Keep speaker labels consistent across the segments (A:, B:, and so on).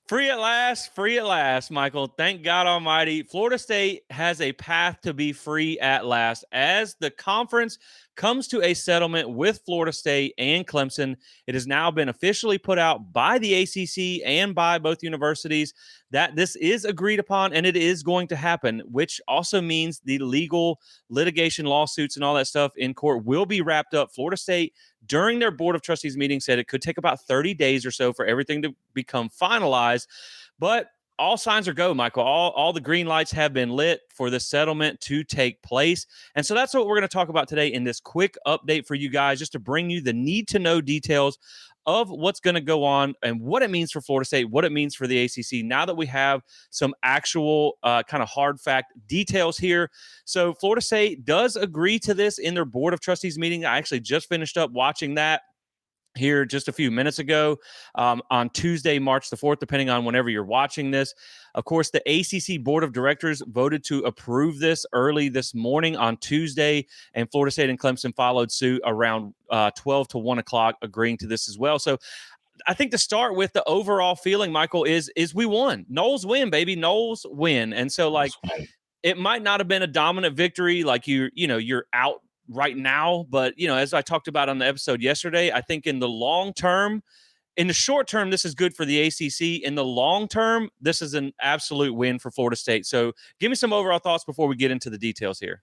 A: Free at last, Michael. Thank God Almighty. Florida State has a path to be free at last as the conference comes to a settlement with Florida State and Clemson. It has now been officially put out by the ACC and by both universities that this is agreed upon and it is going to happen, which also means the legal litigation lawsuits and all that stuff in court will be wrapped up. Florida State during their Board of Trustees meeting said it could take about 30 days or so for everything to become finalized. But all signs are go, Michael. All the green lights have been lit for the settlement to take place. And so that's what we're going to talk about today in this quick update for you guys, just to bring you the need to know details of what's going to go on and what it means for Florida State, what it means for the ACC. Now that we have some actual kind of hard fact details here. So Florida State does agree to this in their Board of Trustees meeting. I actually just finished up watching that here just a few minutes ago on Tuesday, March the 4th, depending on whenever you're watching this. Of course, the ACC Board of Directors voted to approve this early this morning on Tuesday, and Florida State and Clemson followed suit around 12 to 1 o'clock, agreeing to this as well. So I think to start with, the overall feeling, Michael, is we won. Knowles win, baby. Knowles win. And so, like, it might not have been a dominant victory, like you're out right now. But, as I talked about on the episode yesterday, I think in the long term, in the short term, this is good for the ACC. In the long term, this is an absolute win for Florida State. So give me some overall thoughts before we get into the details here.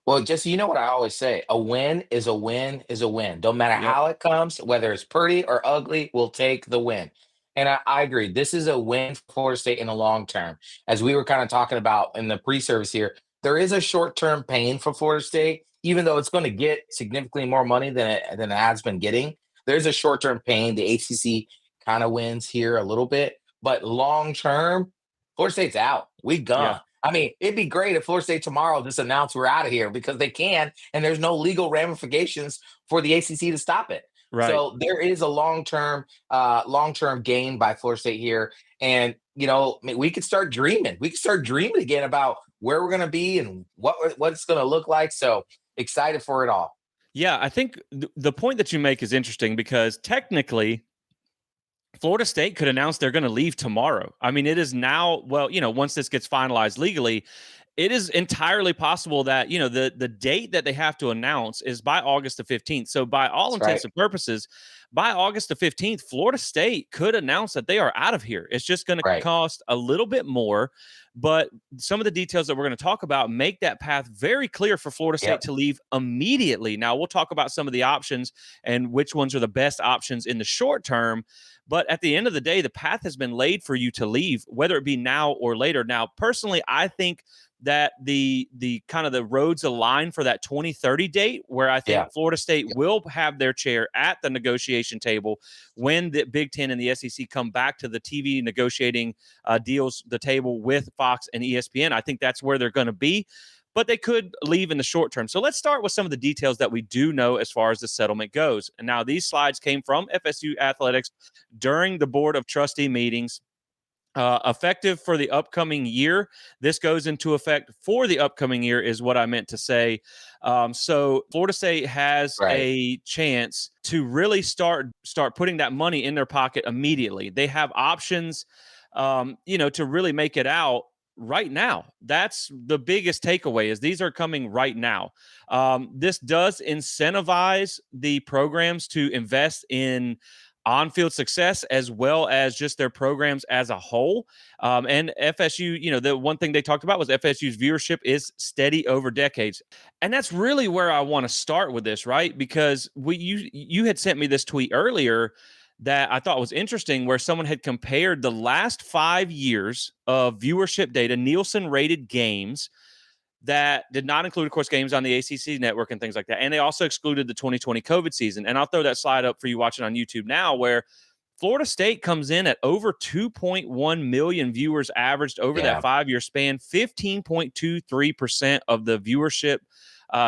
B: Well, just you know what I always say, a win is a win is a win. Don't matter
A: Yep.
B: how it comes, whether it's pretty or ugly, we'll take the win. And I agree. This is a win for Florida State in the long term. As we were kind of talking about in the pre-service here, there is a short-term pain for Florida State, even though it's going to get significantly more money than it has been getting. There's a short-term pain. The ACC kind of wins here a little bit, but long term, Florida State's out. We
A: Yeah.
B: gone. I mean, it'd be great if Florida State tomorrow just announced we're out of here because they can, and there's no legal ramifications for the ACC to stop it.
A: Right.
B: So there is a long term gain by Florida State here, and I mean, we could start dreaming. We could start dreaming again about where we're going to be and what it's going to look like. So excited for it all.
A: Yeah. I think the point that you make is interesting because technically, Florida State could announce they're going to leave tomorrow. I mean, it is now, well, once this gets finalized legally, it is entirely possible that, the date that they have to announce is by August the 15th. So by all
B: That's right.
A: intents and purposes, by August the 15th, Florida State could announce that they are out of here. It's just going to
B: Right.
A: cost a little bit more, but some of the details that we're going to talk about make that path very clear for Florida State
B: Yep.
A: to leave immediately. Now, we'll talk about some of the options and which ones are the best options in the short term. But at the end of the day, the path has been laid for you to leave, whether it be now or later. Now, personally, I think that the kind of the roads align for that 2030 date, where I
B: Yeah.
A: think Florida State will have their chair at the negotiation table when the Big Ten and the SEC come back to the TV negotiating deals, the table with Fox and ESPN. I think that's where they're going to be, but they could leave in the short term. So let's start with some of the details that we do know as far as the settlement goes. And now these slides came from FSU Athletics during the Board of Trustee meetings. Effective for the upcoming year. This goes into effect for the upcoming year, is what I meant to say. So Florida State has
B: Right.
A: a chance to really start putting that money in their pocket immediately. They have options, to really make it out right now. That's the biggest takeaway, is these are coming right now. This does incentivize the programs to invest in on-field success as well as just their programs as a whole. And FSU, the one thing they talked about was FSU's viewership is steady over decades. And that's really where I want to start with this, right? Because you had sent me this tweet earlier that I thought was interesting, where someone had compared the last 5 years of viewership data, Nielsen rated games, that did not include, of course, games on the ACC network and things like that. And they also excluded the 2020 COVID season. And I'll throw that slide up for you watching on YouTube now, where Florida State comes in at over 2.1 million viewers averaged over that
B: Yeah.
A: 5 year span, 15.23% of the viewership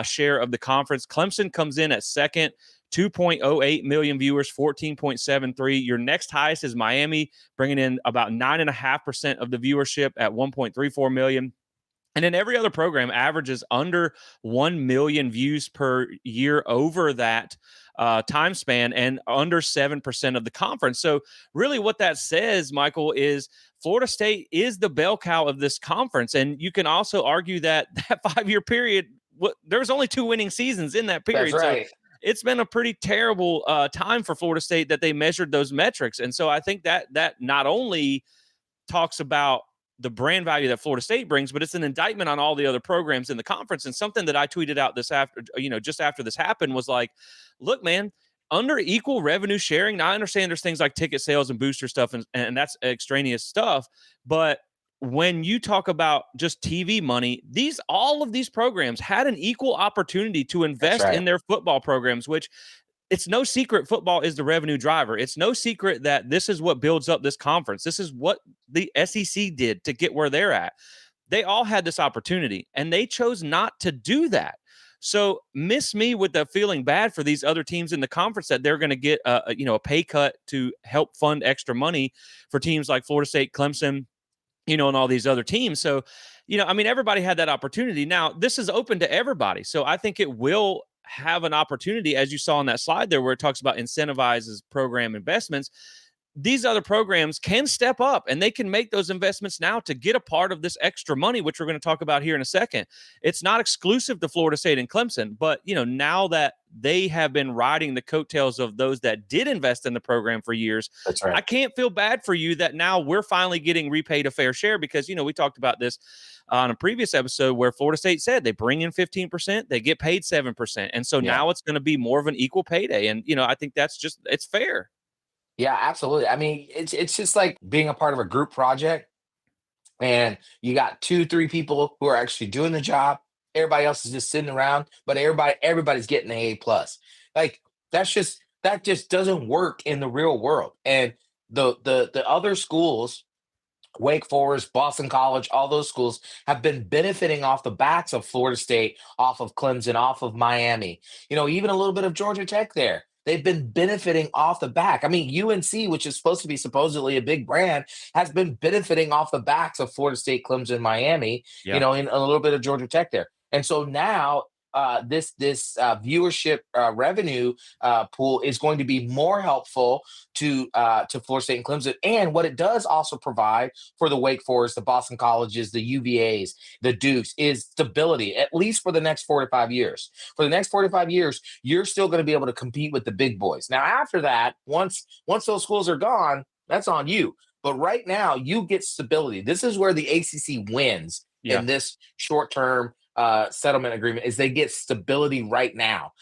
A: share of the conference. Clemson comes in at second, 2.08 million viewers, 14.73. Your next highest is Miami, bringing in about 9.5% of the viewership at 1.34 million. And then every other program averages under 1 million views per year over that time span and under 7% of the conference. So really what that says, Michael, is Florida State is the bell cow of this conference. And you can also argue that that 5-year period, there was only 2 winning seasons in that
B: That's
A: period. So
B: right.
A: it's been a pretty terrible time for Florida State that they measured those metrics. And so I think that not only talks about the brand value that Florida State brings, but it's an indictment on all the other programs in the conference. And something that I tweeted out this after, just after this happened was like, look, man, under equal revenue sharing. Now I understand there's things like ticket sales and booster stuff, and that's extraneous stuff. But when you talk about just TV money, all of these programs had an equal opportunity to
B: That's
A: invest
B: right.
A: in their football programs, which it's no secret football is the revenue driver. It's no secret that this is what builds up this conference. This is what the SEC did to get where they're at. They all had this opportunity and they chose not to do that. So miss me with the feeling bad for these other teams in the conference that they're going to get a pay cut to help fund extra money for teams like Florida State, Clemson, and all these other teams. So, I mean, everybody had that opportunity. Now, this is open to everybody. So I think it will have an opportunity, as you saw on that slide there, where it talks about incentivizes program investments. These other programs can step up and they can make those investments now to get a part of this extra money, which we're going to talk about here in a second. It's not exclusive to Florida State and Clemson, but now that they have been riding the coattails of those that did invest in the program for years,
B: That's
A: I
B: right.
A: can't feel bad for you that now we're finally getting repaid a fair share because, we talked about this on a previous episode where Florida State said they bring in 15%, they get paid 7%. And so
B: Yeah.
A: now it's going to be more of an equal payday. And, I think it's fair.
B: Yeah, absolutely. I mean, it's just like being a part of a group project, and you got two, three people who are actually doing the job. Everybody else is just sitting around, but everybody's getting an A plus. Like that just doesn't work in the real world. And the other schools, Wake Forest, Boston College, all those schools have been benefiting off the backs of Florida State, off of Clemson, off of Miami, even a little bit of Georgia Tech there. They've been benefiting off the back. I mean, UNC, which is supposed to be supposedly a big brand, has been benefiting off the backs of Florida State, Clemson, Miami,
A: Yeah.
B: and a little bit of Georgia Tech there. And so now this viewership revenue pool is going to be more helpful to Florida State and Clemson. And what it does also provide for the Wake Forest, the Boston Colleges, the UVAs, the Dukes is stability, at least for the next 4 to 5 years. For the next 4 to 5 years, you're still going to be able to compete with the big boys. Now, after that, once those schools are gone, that's on you. But right now, you get stability. This is where the ACC wins
A: Yeah.
B: in this short-term settlement agreement. Is they get stability right now.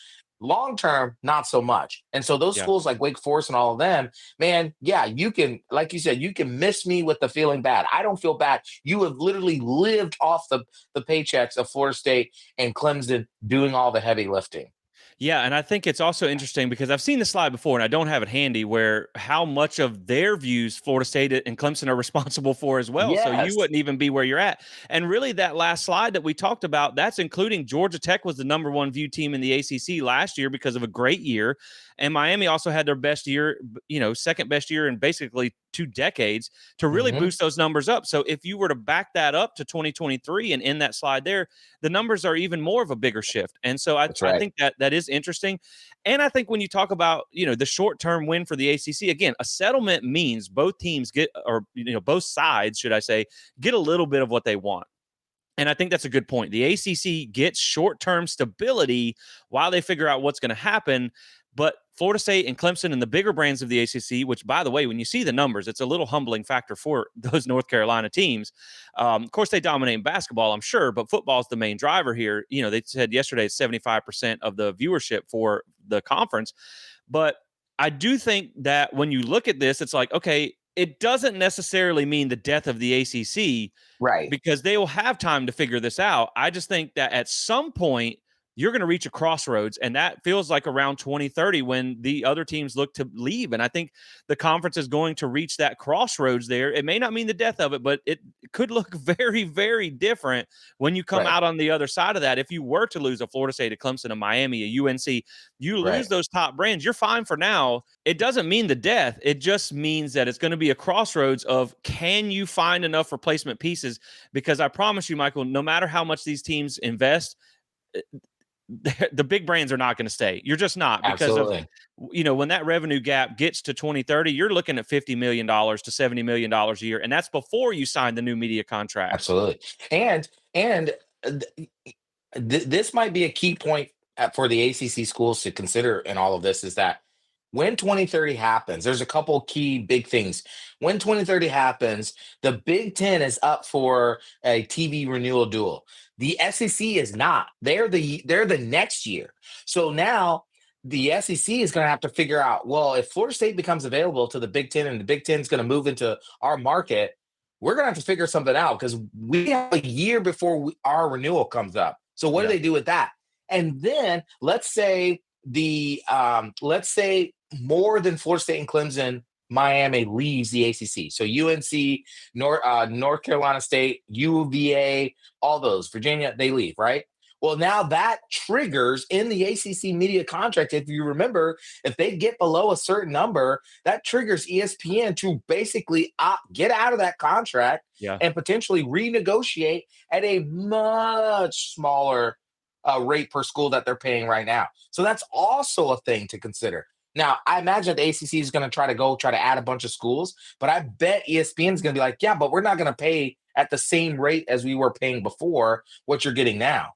B: Long term, not so much. And so those
A: Yeah.
B: schools like Wake Forest and all of them, man, yeah, you can, like you said, you can miss me with the feeling bad. I don't feel bad. You have literally lived off the paychecks of Florida State and Clemson doing all the heavy lifting.
A: Yeah, and I think it's also interesting because I've seen the slide before and I don't have it handy where how much of their views Florida State and Clemson are responsible for as well. So you
B: Yes.
A: wouldn't even be where you're at. And really that last slide that we talked about, that's including Georgia Tech was the number one view team in the ACC last year because of a great year. And Miami also had their best year, second best year in basically 2 decades to really
B: Hmm.
A: boost those numbers up. So if you were to back that up to 2023 and in that slide there, the numbers are even more of a bigger shift. And so I,
B: That's
A: I
B: right.
A: think that is interesting. And I think when you talk about, the short-term win for the ACC, again, a settlement means both teams get, or, both sides, should I say, get a little bit of what they want. And I think that's a good point. The ACC gets short-term stability while they figure out what's going to happen. But Florida State and Clemson and the bigger brands of the ACC, which, by the way, when you see the numbers, it's a little humbling factor for those North Carolina teams. Of course, they dominate in basketball, I'm sure, but football is the main driver here. They said yesterday it's 75% of the viewership for the conference. But I do think that when you look at this, it's like, okay, it doesn't necessarily mean the death of the ACC
B: Right.
A: because they will have time to figure this out. I just think that at some point you're going to reach a crossroads, and that feels like around 2030 when the other teams look to leave. And I think the conference is going to reach that crossroads there. It may not mean the death of it, but it could look very, very different when you come
B: Right.
A: out on the other side of that. If you were to lose a Florida State, a Clemson, a Miami, a UNC, you lose
B: Right.
A: those top brands, you're fine for now. It doesn't mean the death. It just means that it's going to be a crossroads of can you find enough replacement pieces? Because I promise you, Michael, no matter how much these teams invest, the big brands are not going to stay. You're just not, because of,
B: Absolutely.
A: when that revenue gap gets to 2030, you're looking at $50 million to $70 million a year. And that's before you sign the new media contracts.
B: Absolutely. And this might be a key point for the ACC schools to consider in all of this, is that when 2030 happens, there's a couple key big things. When 2030 happens, the Big Ten is up for a TV renewal duel. The SEC is not. They're the next year. So now the SEC is going to have to figure out, well, if Florida State becomes available to the Big Ten and the Big Ten is going to move into our market, we're going to have to figure something out because we have a year before our renewal comes up. So what do
A: Yeah.
B: they do with that? And then let's say more than Florida State and Clemson, Miami leaves the ACC. So UNC, North Carolina State, UVA, all those, Virginia, they leave, right? Well, now that triggers in the ACC media contract. If you remember, if they get below a certain number, that triggers ESPN to basically get out of that contract
A: Yeah.
B: and potentially renegotiate at a much smaller rate per school that they're paying right now. So that's also a thing to consider. Now, I imagine the ACC is going to try to add a bunch of schools, but I bet ESPN is going to be like, yeah, but we're not going to pay at the same rate as we were paying before what you're getting now.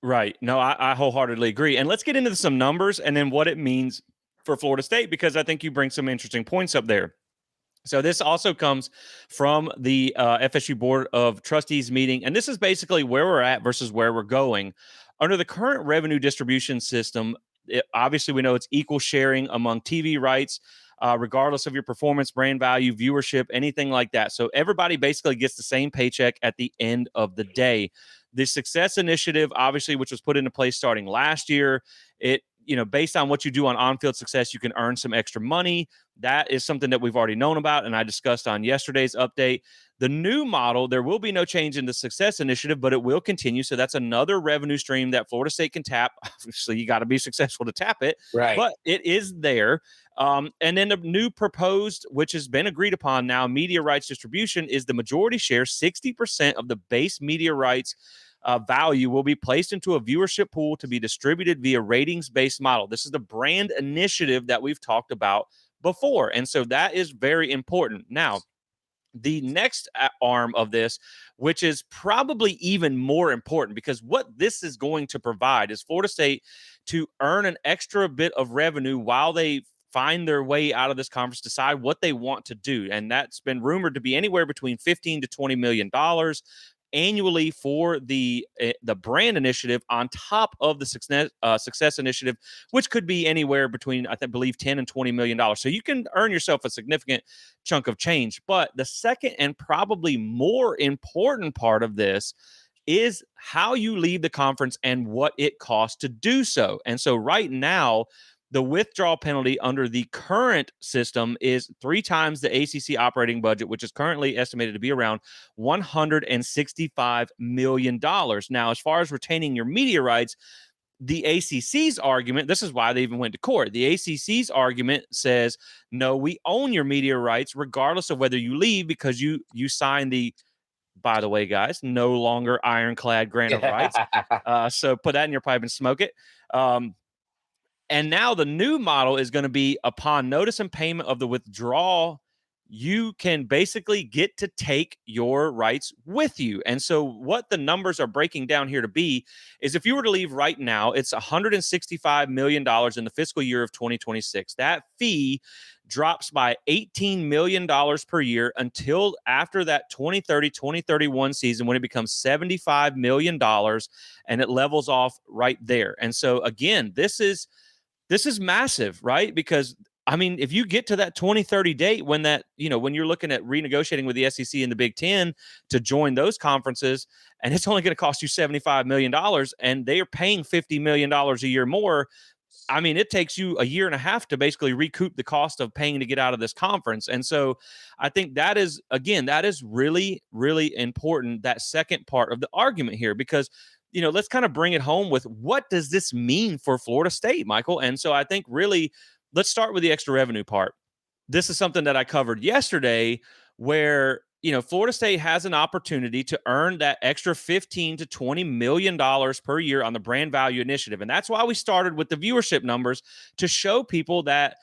A: Right. No, I wholeheartedly agree. And let's get into some numbers and then what it means for Florida State, because I think you bring some interesting points up there. So this also comes from the FSU Board of Trustees meeting, and this is basically where we're at versus where we're going. Under the current revenue distribution system, obviously we know it's equal sharing among TV rights, regardless of your performance, brand value, viewership, anything like that. So everybody basically gets the same paycheck at the end of the day. The Success Initiative, obviously, which was put into place starting last year, it based on what you do on field success, you can earn some extra money. That is something that we've already known about, and I discussed on yesterday's update. The new model, there will be no change in the Success Initiative, but it will continue. So that's another revenue stream that Florida State can tap. Obviously, you got to be successful to tap it,
B: Right.
A: but it is there. And then the new proposed, which has been agreed upon now, media rights distribution is the majority share. 60% of the base media rights value will be placed into a viewership pool to be distributed via ratings-based model. This is the brand initiative that we've talked about before. And so that is very important. Now, the next arm of this, which is probably even more important, because what this is going to provide is Florida State to earn an extra bit of revenue while they find their way out of this conference, decide what they want to do. And that's been rumored to be anywhere between $15 to $20 million annually for the brand initiative on top of the success initiative, which could be anywhere between, I believe, $10 and $20 million. So you can earn yourself a significant chunk of change. But the second and probably more important part of this is how you leave the conference and what it costs to do so. And so right now, the withdrawal penalty under the current system is 3 times the ACC operating budget, which is currently estimated to be around $165 million. Now, as far as retaining your media rights, the ACC's argument, this is why they even went to court. The ACC's argument says, no, we own your media rights regardless of whether you leave, because you signed the, by the way, guys, no longer ironclad grant of rights. So put that in your pipe and smoke it. And now the new model is going to be upon notice and payment of the withdrawal, you can basically get to take your rights with you. And so what the numbers are breaking down here to be is, if you were to leave right now, it's $165 million in the fiscal year of 2026. That fee drops by $18 million per year until after that 2030-2031 season, when it becomes $75 million, and it levels off right there. And so again, this is massive, right? Because I mean, if you get to that 2030 date, when when you're looking at renegotiating with the SEC and the Big Ten to join those conferences, and it's only going to cost you $75 million, and they are paying $50 million a year more, I mean, it takes you a year and a half to basically recoup the cost of paying to get out of this conference. And so I think that is really, really important, that second part of the argument here, because let's kind of bring it home with, what does this mean for Florida State, Michael? And so I think really, let's start with the extra revenue part. This is something that I covered yesterday, where Florida State has an opportunity to earn that extra 15 to 20 million dollars per year on the brand value initiative. And that's why we started with the viewership numbers, to show people that,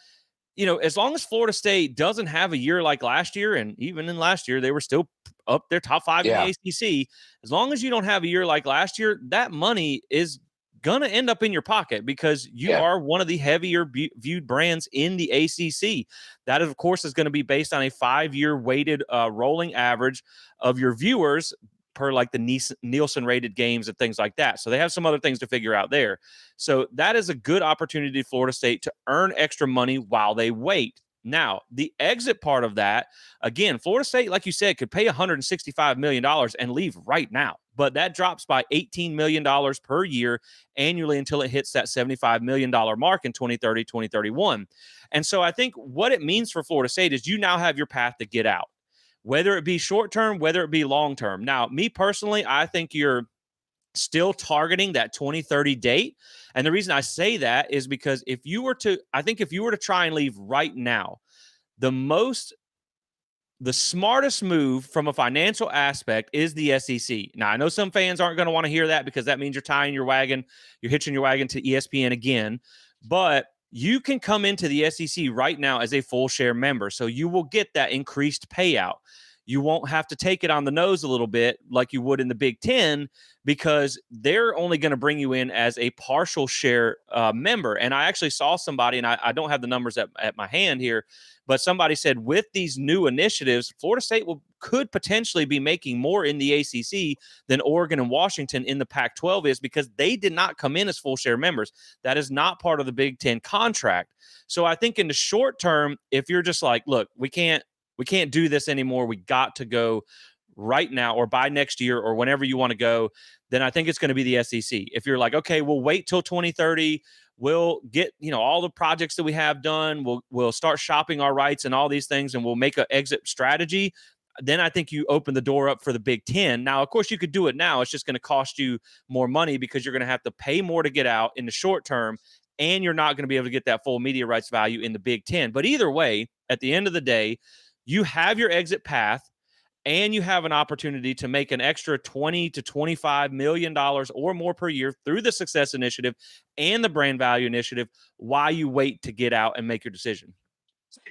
A: as long as Florida State doesn't have a year like last year, and even in last year, they were still up there top 5 in the
B: Yeah.
A: ACC. As long as you don't have a year like last year, that money is going to end up in your pocket, because you
B: Yeah.
A: are one of the heavier viewed brands in the ACC. That, of course, is going to be based on a 5-year weighted rolling average of your viewers per like the Nielsen rated games and things like that. So they have some other things to figure out there. So that is a good opportunity for Florida State to earn extra money while they wait. Now, the exit part of that, again, Florida State, like you said, could pay $165 million and leave right now. But that drops by $18 million per year annually until it hits that $75 million mark in 2030, 2031. And so I think what it means for Florida State is you now have your path to get out, whether it be short term, whether it be long term. Now, me personally, I think you're still targeting that 2030 date. And the reason I say that is because if you were to try and leave right now, the smartest move from a financial aspect is the SEC. Now, I know some fans aren't going to want to hear that, because that means you're hitching your wagon to ESPN again. But you can come into the SEC right now as a full share member. So you will get that increased payout. You won't have to take it on the nose a little bit like you would in the Big Ten, because they're only going to bring you in as a partial share member. And I actually saw somebody, and I don't have the numbers at my hand here, but somebody said with these new initiatives, Florida State could potentially be making more in the ACC than Oregon and Washington in the Pac-12 is, because they did not come in as full share members. That is not part of the Big Ten contract. So I think in the short term, if you're just like, look, we can't do this anymore, we got to go right now or by next year or whenever you want to go, then I think it's going to be the SEC. If you're like, okay, we'll wait till 2030, we'll get, all the projects that we have done, we'll start shopping our rights and all these things, and we'll make an exit strategy, then I think you open the door up for the Big Ten. Now, of course, you could do it now. It's just going to cost you more money, because you're going to have to pay more to get out in the short term, and you're not going to be able to get that full media rights value in the Big Ten. But either way, at the end of the day, you have your exit path, and you have an opportunity to make an extra $20 to $25 million or more per year through the Success Initiative and the Brand Value Initiative while you wait to get out and make your decision.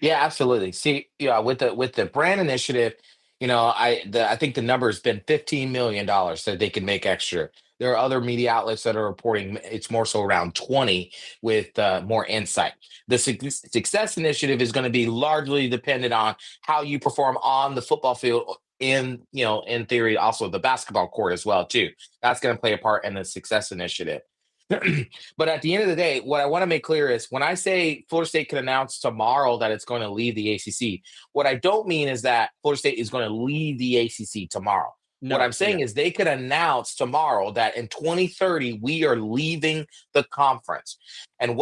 B: Yeah, absolutely. See, yeah, with the brand initiative, I think the number has been $15 million that they can make extra. There are other media outlets that are reporting it's more so around 20 with more insight. The success initiative is going to be largely dependent on how you perform on the football field, in theory, also the basketball court as well too. That's going to play a part in the success initiative. But at the end of the day, what I want to make clear is when I say Florida State can announce tomorrow that it's going to leave the ACC, what I don't mean is that Florida State is going to leave the ACC tomorrow. What I'm
A: No,
B: saying
A: yeah,
B: is they could announce tomorrow that in 2030, we are leaving the conference. And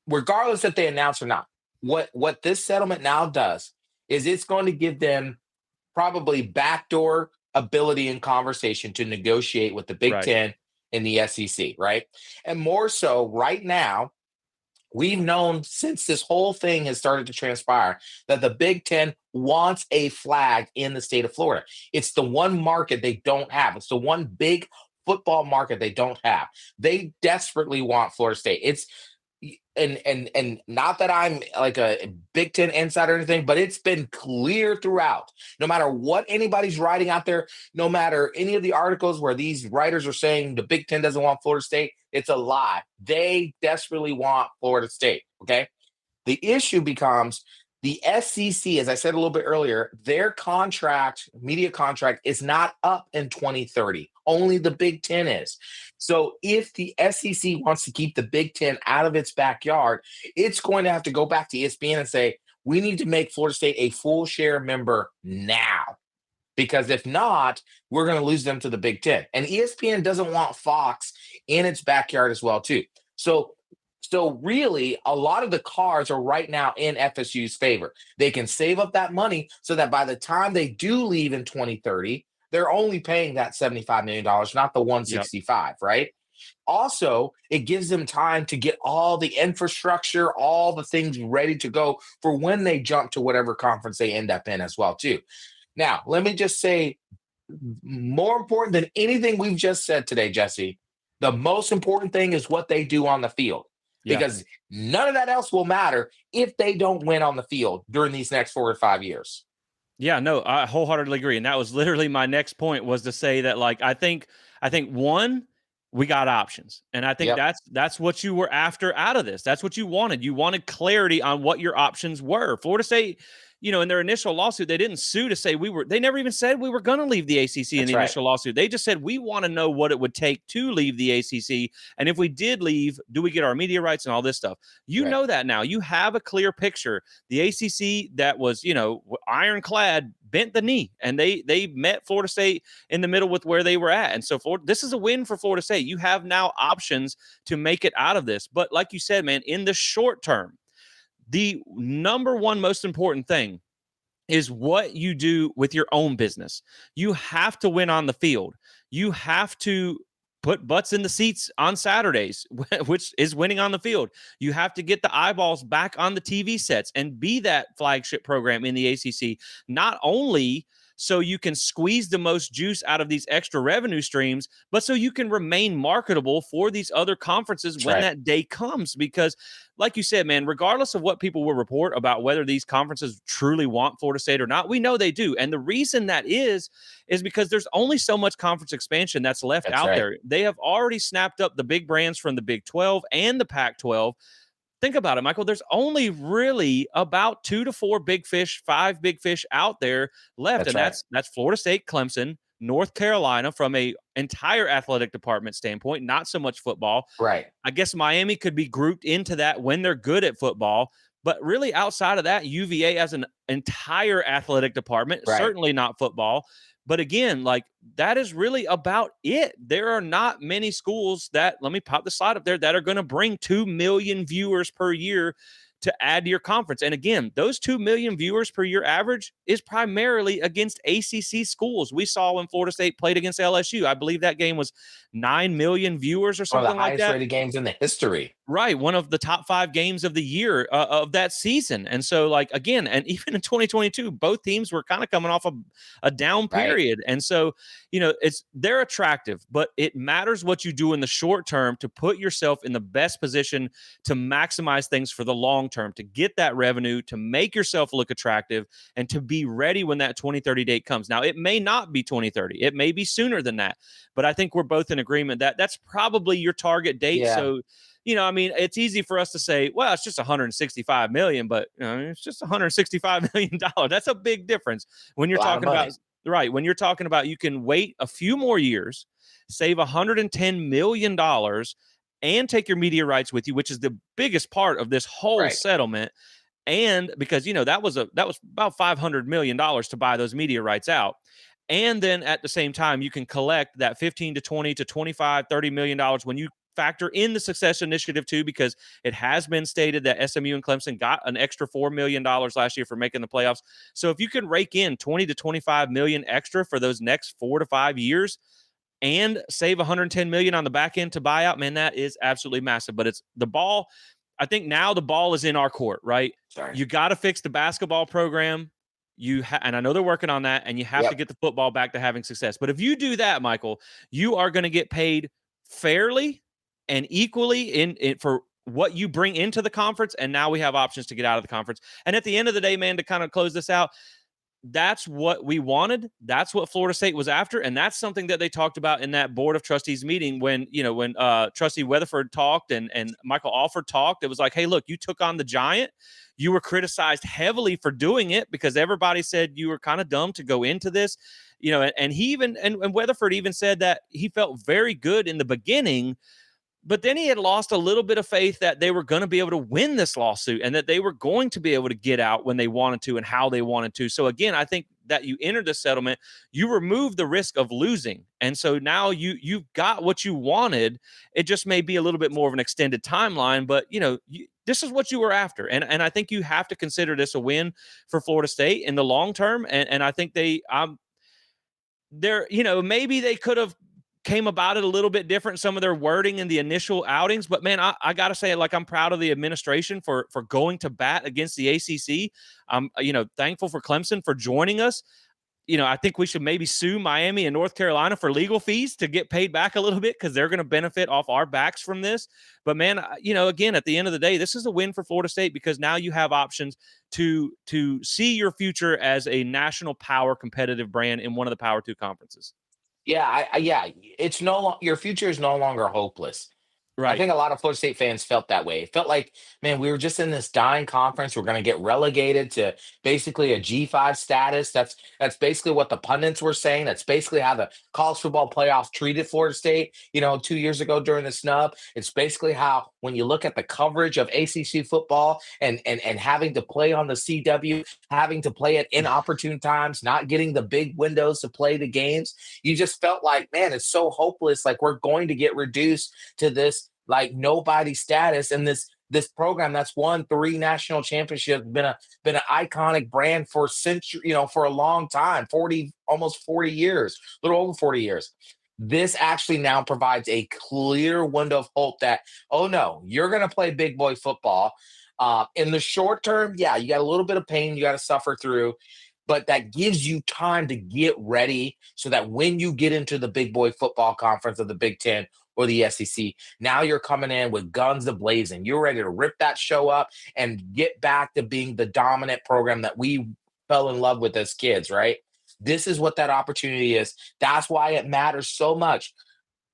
B: regardless if they announce or not, what this settlement now does is it's going to give them probably backdoor ability and conversation to negotiate with the Big
A: right.
B: Ten and the SEC, right? And more so, right now, we've known since this whole thing has started to transpire that the Big Ten wants a flag in the state of Florida. It's the one market they don't have. It's the one big football market they don't have. They desperately want Florida State. And not that I'm like a Big Ten insider or anything, but it's been clear throughout. No matter what anybody's writing out there, no matter any of the articles where these writers are saying the Big Ten doesn't want Florida State, it's a lie. They desperately want Florida State. Okay. The issue becomes the SEC, as I said a little bit earlier, their media contract, is not up in 2030. Only the Big Ten is. So if the SEC wants to keep the Big Ten out of its backyard, it's going to have to go back to ESPN and say, we need to make Florida State a full share member now. Because if not, we're going to lose them to the Big Ten. And ESPN doesn't want Fox in its backyard as well, too. So really, a lot of the cards are right now in FSU's favor. They can save up that money so that by the time they do leave in 2030, they're only paying that $75 million, not the
A: Yep.
B: 165, right? Also, it gives them time to get all the infrastructure, all the things ready to go for when they jump to whatever conference they end up in as well, too. Now, let me just say, more important than anything we've just said today, Jesse, the most important thing is what they do on the field.
A: Yeah.
B: Because none of that else will matter if they don't win on the field during these next 4 or 5 years.
A: Yeah, no, I wholeheartedly agree, and that was literally my next point was to say that like I think one, we got options, and I think
B: Yep,
A: that's what you were after out of this. That's what you wanted. You wanted clarity on what your options were. Florida State, in their initial lawsuit, they didn't sue to say we were. They never even said we were going to leave the ACC in
B: that's
A: the
B: right.
A: initial lawsuit. They just said we want to know what it would take to leave the ACC, and if we did leave, do we get our media rights and all this stuff? You
B: Right.
A: know that now. You have a clear picture. The ACC that was, ironclad bent the knee, and they met Florida State in the middle with where they were at. And so this is a win for Florida State. You have now options to make it out of this. But like you said, man, in the short term, the number one most important thing is what you do with your own business. You have to win on the field. You have to put butts in the seats on Saturdays, which is winning on the field. You have to get the eyeballs back on the TV sets and be that flagship program in the ACC, not only so you can squeeze the most juice out of these extra revenue streams, but so you can remain marketable for these other conferences
B: That's
A: when
B: right.
A: that day comes. Because like you said, man, regardless of what people will report about whether these conferences truly want Florida State or not, we know they do. And the reason that is because there's only so much conference expansion that's left
B: That's
A: out
B: right.
A: there. They have already snapped up the big brands from the Big 12 and the Pac 12. Think about it, Michael. There's only really about 2 to 4 big fish, 5 big fish out there left,
B: That's
A: and
B: right.
A: that's Florida State, Clemson, North Carolina from a entire athletic department standpoint, not so much football.
B: Right.
A: I guess Miami could be grouped into that when they're good at football. But really, outside of that, UVA as an entire athletic department,
B: Right.
A: certainly not football. But again, like that is really about it. There are not many schools that, let me pop the slide up there, that are going to bring 2 million viewers per year to add to your conference. And again, those 2 million viewers per year average is primarily against ACC schools. We saw when Florida State played against LSU. I believe that game was 9 million viewers or
B: One of the
A: something like
B: highest
A: that.
B: rated games in the history.
A: Right, one of the top 5 games of the year, of that season. And so, like, again, and even in 2022, both teams were kind of coming off a down
B: Right.
A: period. And so, they're attractive, but it matters what you do in the short term to put yourself in the best position to maximize things for the long term, to get that revenue, to make yourself look attractive, and to be ready when that 2030 date comes. Now, it may not be 2030. It may be sooner than that. But I think we're both in agreement that that's probably your target date.
B: Yeah.
A: So, I mean, it's easy for us to say, well, it's just 165 million, but it's just 165 million dollars. That's a big difference when you're
B: A lot of
A: talking about,
B: money.
A: right, when you're talking about you can wait a few more years, save 110 million dollars, and take your media rights with you, which is the biggest part of this whole
B: Right.
A: settlement. And because that was about 500 million dollars to buy those media rights out. And then at the same time, you can collect that 15 to 20 to 25, 30 million dollars when you factor in the success initiative too, because it has been stated that SMU and Clemson got an extra $4 million last year for making the playoffs. So if you can rake in 20 to 25 million extra for those next 4 to 5 years and save 110 million on the back end to buy out, man, that is absolutely massive. But it's the ball. I think now the ball is in our court, right?
B: Sorry.
A: You got to fix the basketball program. And I know they're working on that, and you have to
B: Yep.
A: get the football back to having success. But if you do that, Michael, you are going to get paid fairly and equally in for what you bring into the conference. And now we have options to get out of the conference. And at the end of the day, man, to kind of close this out, that's what we wanted. That's what Florida State was after. And that's something that they talked about in that board of trustees meeting when Trustee Weatherford talked and Michael Alford talked. It was like, hey, look, you took on the giant. You were criticized heavily for doing it because everybody said you were kind of dumb to go into this, and he even, and Weatherford even said that he felt very good in the beginning, but then he had lost a little bit of faith that they were going to be able to win this lawsuit and that they were going to be able to get out when they wanted to and how they wanted to. So again, I think that you enter the settlement, you remove the risk of losing. And so now you've got what you wanted. It just may be a little bit more of an extended timeline, but this is what you were after. And I think you have to consider this a win for Florida State in the long term. And I think maybe they could have came about it a little bit different, some of their wording in the initial outings. But man, I got to say, like, I'm proud of the administration for going to bat against the ACC. I'm, thankful for Clemson for joining us. I think we should maybe sue Miami and North Carolina for legal fees to get paid back a little bit because they're going to benefit off our backs from this. But man, again, at the end of the day, this is a win for Florida State because now you have options to see your future as a national power competitive brand in one of the Power Two conferences.
B: Yeah, yeah, it's your future is no longer hopeless. I
A: Right.
B: think a lot of Florida State fans felt that way. It felt like, man, we were just in this dying conference. We're going to get relegated to basically a G5 status. That's basically what the pundits were saying. That's basically how the college football playoffs treated Florida State, 2 years ago during the snub. It's basically how when you look at the coverage of ACC football and having to play on the CW, having to play at inopportune times, not getting the big windows to play the games, you just felt like, man, it's so hopeless. Like we're going to get reduced to this like nobody status, and this program that's won 3 national championships, been an iconic brand for century, for a long time, 40, almost 40 years, a little over 40 years. This actually now provides a clear window of hope that, oh no, you're going to play big boy football. In the short term, yeah, you got a little bit of pain you got to suffer through, but that gives you time to get ready so that when you get into the big boy football conference of the Big Ten or the SEC, now you're coming in with guns a-blazing. You're ready to rip that show up and get back to being the dominant program that we fell in love with as kids, right? This is what that opportunity is. That's why it matters so much.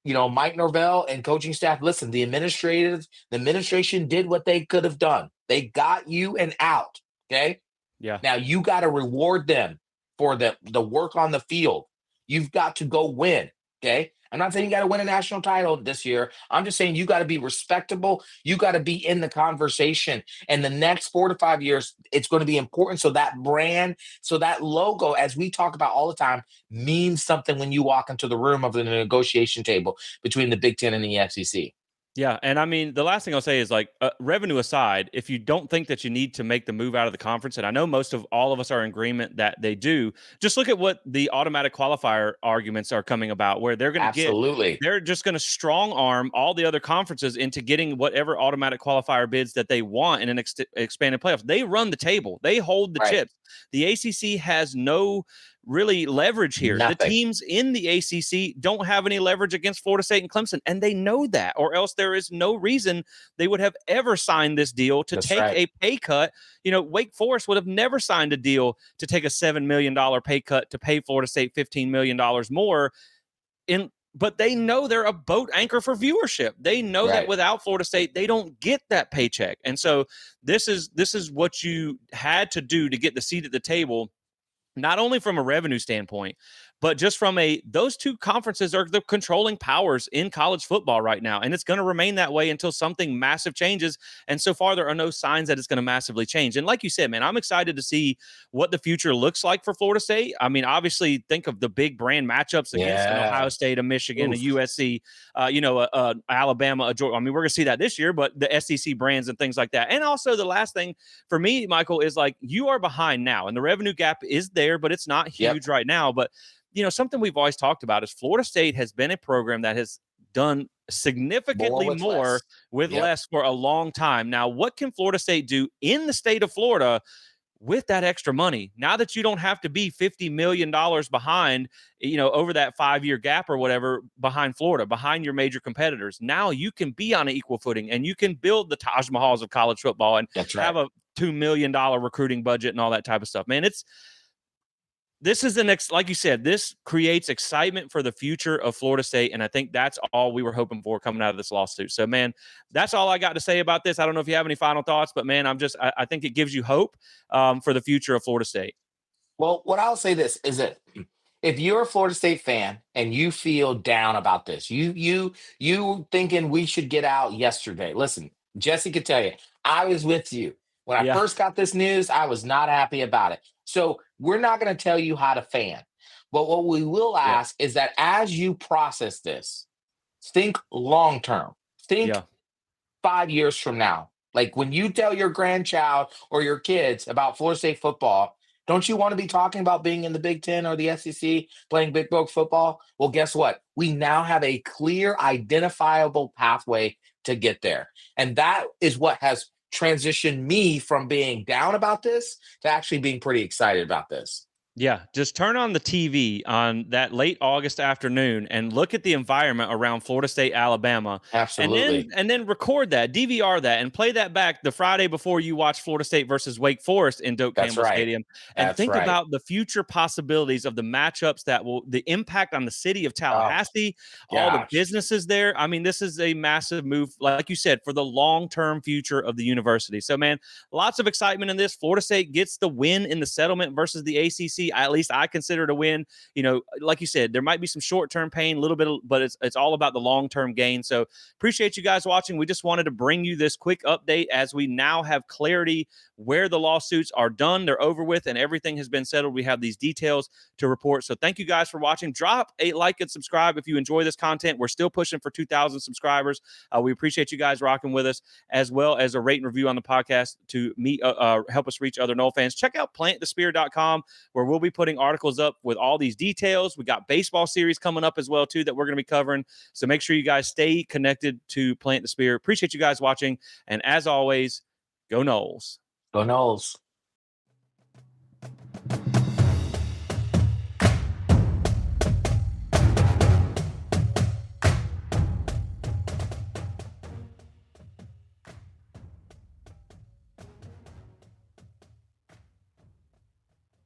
B: Mike Norvell and coaching staff, listen, the administration did what they could have done. They got you an out, okay?
A: Yeah.
B: Now you got to reward them for the work on the field. You've got to go win. Okay. I'm not saying you got to win a national title this year. I'm just saying you got to be respectable. You got to be in the conversation. And the next 4 to 5 years, it's going to be important. So that brand, so that logo, as we talk about all the time, means something when you walk into the room of the negotiation table between the Big Ten and the SEC.
A: Yeah, and I mean, the last thing I'll say is like revenue aside, if you don't think that you need to make the move out of the conference, and I know most of all of us are in agreement that they do, just look at what the automatic qualifier arguments are coming about, where
B: Absolutely.
A: they're just going to strong arm all the other conferences into getting whatever automatic qualifier bids that they want in an expanded playoffs. They run the table, they hold the
B: Right.
A: chips. The ACC has no really leverage here. The
B: Nothing.
A: teams in the ACC don't have any leverage against Florida State and Clemson, and they know that, or else there is no reason they would have ever signed this deal to
B: That's
A: take
B: right.
A: a pay cut. Wake Forest would have never signed a deal to take a $7 million pay cut to pay Florida State $15 million more. But they know they're a boat anchor for viewership. They know that
B: Right.
A: without Florida State, they don't get that paycheck. And so this is what you had to do to get the seat at the table, not only from a revenue standpoint, but just from those two conferences are the controlling powers in college football right now. And it's going to remain that way until something massive changes. And so far, there are no signs that it's going to massively change. And like you said, man, I'm excited to see what the future looks like for Florida State. I mean, obviously, think of the big brand matchups against an
B: Yeah.
A: Ohio State, a Michigan, a
B: Oof.
A: USC, Alabama, a Georgia. I mean, we're going to see that this year, but the SEC brands and things like that. And also, the last thing for me, Michael, is like you are behind now, and the revenue gap is there, but it's not
B: Yep.
A: huge right now. But something we've always talked about is Florida State has been a program that has done
B: More
A: significantly
B: with
A: more
B: less.
A: with
B: Yep.
A: less for a long time. Now, what can Florida State do in the state of Florida with that extra money? Now that you don't have to be $50 million behind, over that 5-year gap or whatever behind Florida, behind your major competitors. Now you can be on an equal footing and you can build the Taj Mahals of college football and
B: That's
A: have
B: right.
A: a $2 million recruiting budget and all that type of stuff. Man, this is the next, like you said, this creates excitement for the future of Florida State. And I think that's all we were hoping for coming out of this lawsuit. So, man, that's all I got to say about this. I don't know if you have any final thoughts, but man, I think it gives you hope for the future of Florida State.
B: Well, what I'll say this is that if you're a Florida State fan and you feel down about this, you thinking we should get out yesterday. Listen, Jesse could tell you, I was with you. When I
A: Yeah.
B: first got this news, I was not happy about it. So we're not going to tell you how to fan. But what we will
A: Yeah.
B: ask is that as you process this, think long term. Think
A: Yeah.
B: 5 years from now. Like when you tell your grandchild or your kids about Florida State football, don't you want to be talking about being in the Big Ten or the SEC, playing big book football? Well, guess what? We now have a clear, identifiable pathway to get there. And that is what has transitioned me from being down about this to actually being pretty excited about this.
A: Yeah, just turn on the TV on that late August afternoon and look at the environment around Florida State, Alabama, and then
B: Absolutely.
A: and then record that, DVR that, and play that back the Friday before you watch Florida State versus Wake Forest in Doak
B: That's
A: Campbell
B: right.
A: Stadium, and
B: That's
A: think
B: right.
A: about the future possibilities of the matchups that will the impact on the city of
B: Oh,
A: Tallahassee, all the
B: gosh.
A: businesses there. I mean, this is a massive move, like you said, for the long-term future of the university. So, man, lots of excitement in this. Florida State gets the win in the settlement versus the ACC. At least I consider it a win. You know, like you said, there might be some short-term pain, a little bit, but it's all about the long-term gain. So appreciate you guys watching. We just wanted to bring you this quick update as we now have clarity where the lawsuits are done, they're over with, and everything has been settled. We have these details to report. So thank you guys for watching. Drop a like and subscribe if you enjoy this content. We're still pushing for 2,000 subscribers. We appreciate you guys rocking with us, as well as a rate and review on the podcast to meet help us reach other Noel fans. Check out plantthespear.com, where we'll be putting articles up with all these details. We got baseball series coming up as well too that we're going to be covering. So make sure you guys stay connected to Plant the Spear. Appreciate you guys watching, and as always, go Noles.
B: Go Knowles.